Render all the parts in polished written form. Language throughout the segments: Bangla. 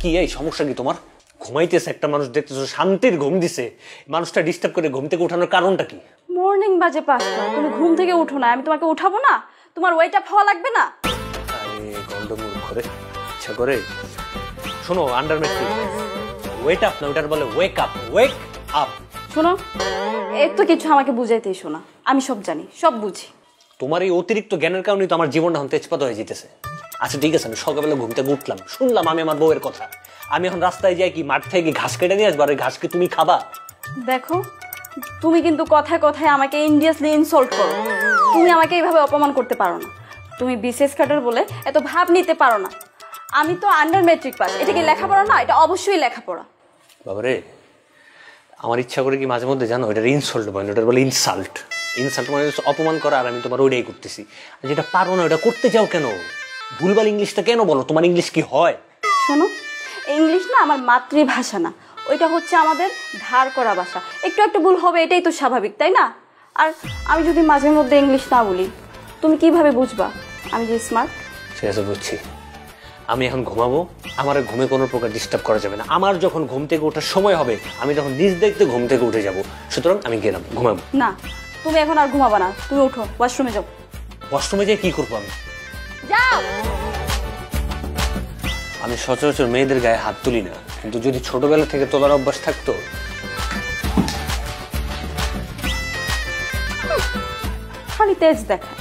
কি এই সমস্যা কি তোমার? ঘুমাইতেছে একটা মানুষ, দেখতেছো শান্তির ঘুম দিছে, মানুষটা ডিস্টার্ব করে ঘুম থেকে উঠানোর কারণটা কি? মর্নিং বাজে 5টা, তুমি ঘুম থেকে উঠো না, আমি তোমাকে উঠাবো না? তোমার ওয়েট আপ হওয়া লাগবে না? আরে গন্ডমূল করে ইচ্ছা করে। শোনো আন্ডারমেট্রিক, ওয়েট আপ না, ওটার বলে ওয়েক আপ, ওয়েক আপ। শোনো, এত কিছু আমাকে বুঝাইতেই শোনা, আমি সব জানি, সব বুঝি। তোমার এই অতিরিক্ত জ্ঞানের কারণেই তো আমার জীবনটা এখন তেজপাত হয়ে যেতেছে। আচ্ছা ঠিক আছে, আমি সকালবেলা ঘুম থেকে উঠলাম, শুনলাম আমি আমার বউয়ের কথা, আমি এখন রাস্তায় যাই কি মাঠ থেকে ঘাস কেটে নিয়ে আসবো, আর ওই ঘাসকে তুমি খাবা? দেখো, তুমি কিন্তু কথায় কথায় আমাকে ইনডিয়াসলি ইনসল্ট করো। তুমি আমাকে এইভাবে অপমান করতে পারো না। তুমি বিসিএস ক্যাডার বলে এত ভাব নিতে পারো না। আমি তো আন্ডার মেট্রিক পাস, এটা কি লেখাপড়া না? এটা অবশ্যই লেখাপড়া। বাবারে, আমার ইচ্ছা করে কি মাঝে মধ্যে জানো, এটার ইনসল্ট বলে, ওটার বলে ইনসাল্ট। ইনসাল্ট মানে অপমান করা, আর আমি তোমার ওইটাই করতেছি। যেটা পারো না ওটা করতে যাও কেন? ভুলভাল ইংলিশটা কেন বলো? তোমার ইংলিশ কি হয়? শোনো, ইংলিশ না আমার মাতৃভাষা না, ওইটা হচ্ছে আমাদের ধার করা ভাষা। একটু একটু ভুল হবে, এটাই তো স্বাভাবিক, তাই না? আর আমি যদি মাঝে মধ্যে ইংলিশ না বলি, তুমি কিভাবে বুঝবা আমি যে স্মার্ট? ঠিক আছে, বুঝছি। আমি এখন ঘুমাবো, আমার ঘুমে কোনো প্রকার ডিস্টার্ব করা যাবে না। আমার যখন ঘুম থেকে ওঠার সময় হবে, আমি তখন নিজ দেখতে ঘুম থেকে উঠে যাব। সুতরাং আমি গেলাম, ঘুমাবো। না, তুমি এখন আর ঘুমাবা না, তুমি উঠো, ওয়াশরুমে যাও। ওয়াশরুমে যেয়ে কি করবো আমি? যাও। আমি সচরাচর মেয়েদের গায়ে হাত তুলি না, কিন্তু যদি ছোটবেলা থেকে তোলার অভ্যাস থাকতো। খালি তেজ দেখা।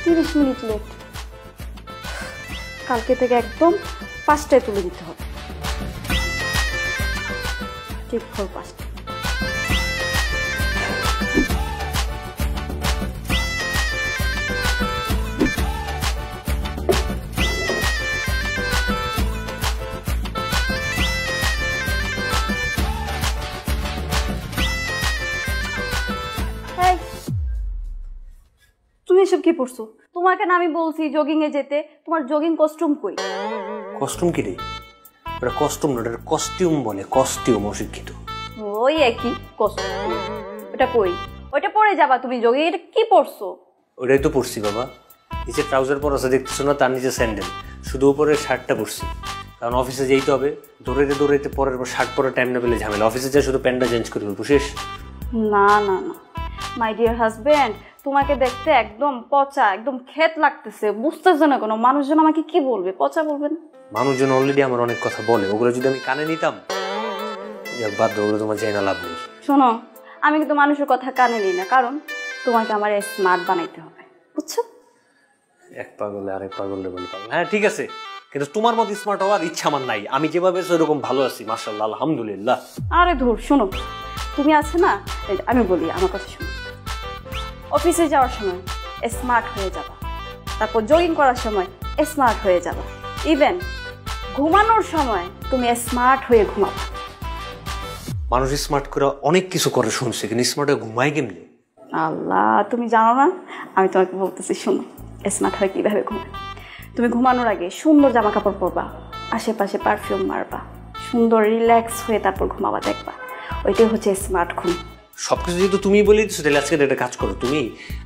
তিরিশ মিনিট লেট, কালকে থেকে একদম 5টায় তুলে দিতে হবে, ঠিক ভোর 5টা। তুমি এসব কি পড়ছো? তোমাকে না আমি বলছি জগিং এ যেতে, তোমার জগিং কস্টিউম কই? কস্টিউম কি রে? ওটা কস্টিউম না, ওটা কস্টিউম বলে, কস্টিউম। অশিক্ষিত। ওই একই কস্টিউম। ওটা কই? ওইটা পরে যাবা তুমি জগিং, এটা কি পরছো? ওটাই তো পরছি বাবা। নিচে ট্রাউজার পরা আছে দেখতেছো না, তার নিচে স্যান্ডেল, শুধু উপরে শার্টটা পরছি, কারণ অফিসে যেতে হবে। দৌড়াইতে দৌড়াইতে পরের শার্ট পরার টাইম না পেলে ঝামেলা। অফিসে যা শুধু প্যান্টটা চেঞ্জ করে ফেলবো, শেষ। না না না, মাই ডিয়ার হাজবেন্ড, তোমাকে দেখতে একদম পচা, একদম খেত লাগতেছে। বুঝতেছো না কোনো মানুষজন আমাকে কি বলবে? পচা বলবেন? মানুষজন অলরেডি আমার অনেক কথা বলে, ওগুলো যদি আমি কানে নিতাম, বাদ দাও, ওগুলো তোমার জানা লাভ নেই। শোনো, আমি কিন্তু মানুষের কথা কানে নিই না, কারণ তোমাকে আমার স্মার্ট বানাইতে হবে, বুঝছো? এক পাগলে আরেক পাগলে বলে পাগল। হ্যাঁ ঠিক আছে, কিন্তু তোমার মতো স্মার্ট হওয়ার ইচ্ছা আমার নাই। আমি যেভাবে সেরকম ভালো আছি, মাশাআল্লাহ, আলহামদুলিল্লাহ। আরে ধুর, শোনো, তুমি আছে না, আমি বলি, আমার কথা শোনো। অফিসে যাওয়ার সময় স্মার্ট হয়ে যাবা, তারপর জগিং করার সময় স্মার্ট হয়ে যাবা, ইভেন ঘুমানোর সময় তুমি স্মার্ট হয়ে ঘুমাবা। মানুষ স্মার্ট করে অনেক কিছু করে শুনছে, কিন্তু স্মার্ট হয়ে ঘুমায় কেমনি? আল্লাহ, তুমি জানো না, আমি তোমাকে বলতেছি, শোনো, স্মার্ট হয়ে কিভাবে ঘুমায়। তুমি ঘুমানোর আগে সুন্দর জামা কাপড় পরবা, আশেপাশে পারফিউম মারবা, সুন্দর রিল্যাক্স হয়ে তারপর ঘুমাবা, দেখবা ওইটাই হচ্ছে স্মার্ট ঘুম। সবকিছু যেহেতু তুমি বলে দিচ্ছ, তাহলে আজকে একটা কাজ করো, তুমি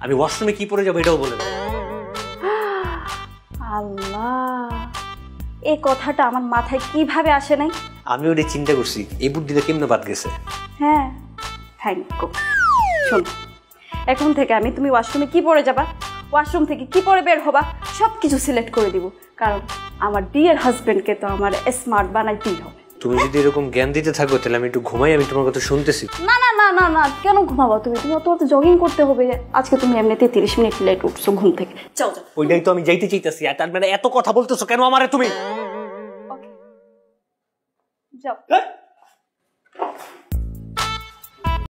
আমি ওয়াশরুমে কি পরে যাবো এটাও বলে দাও। আল্লাহ, এই কথাটা আমার মাথায় কিভাবে আসে নাই? আমি ওটাই চিন্তা করছি, এই বুদ্ধিটা কেমনে বাদ গেছে। হ্যাঁ, থ্যাংক ইউ। শোনো, এখন থেকে আমি তুমি ওয়াশরুমে কি পরে যাবা, ওয়াশরুম থেকে কি পরে বের হবা, সব কিছু সিলেক্ট করে দিব, কারণ আমার ডিয়ার হাজবেন্ডকে তো আমার স্মার্ট বানাইতেই হবে। তুমি যদি এরকম জ্ঞান দিতে থাকো, তাহলে আমি একটু ঘুমাই, আমি তোমার কথা শুনতেছি। না না না না না, কেন ঘুমাবো? তুমি অত জগিং করতে হবে, আজকে তুমি এমনিতে 30 মিনিট লেট উঠছো ঘুম থেকে, যাও যাও। ওইটাই তো আমি যাইতে চাইতেছি, তার মানে এত কথা বলতেছো কেন আমারে তুমি? যাও।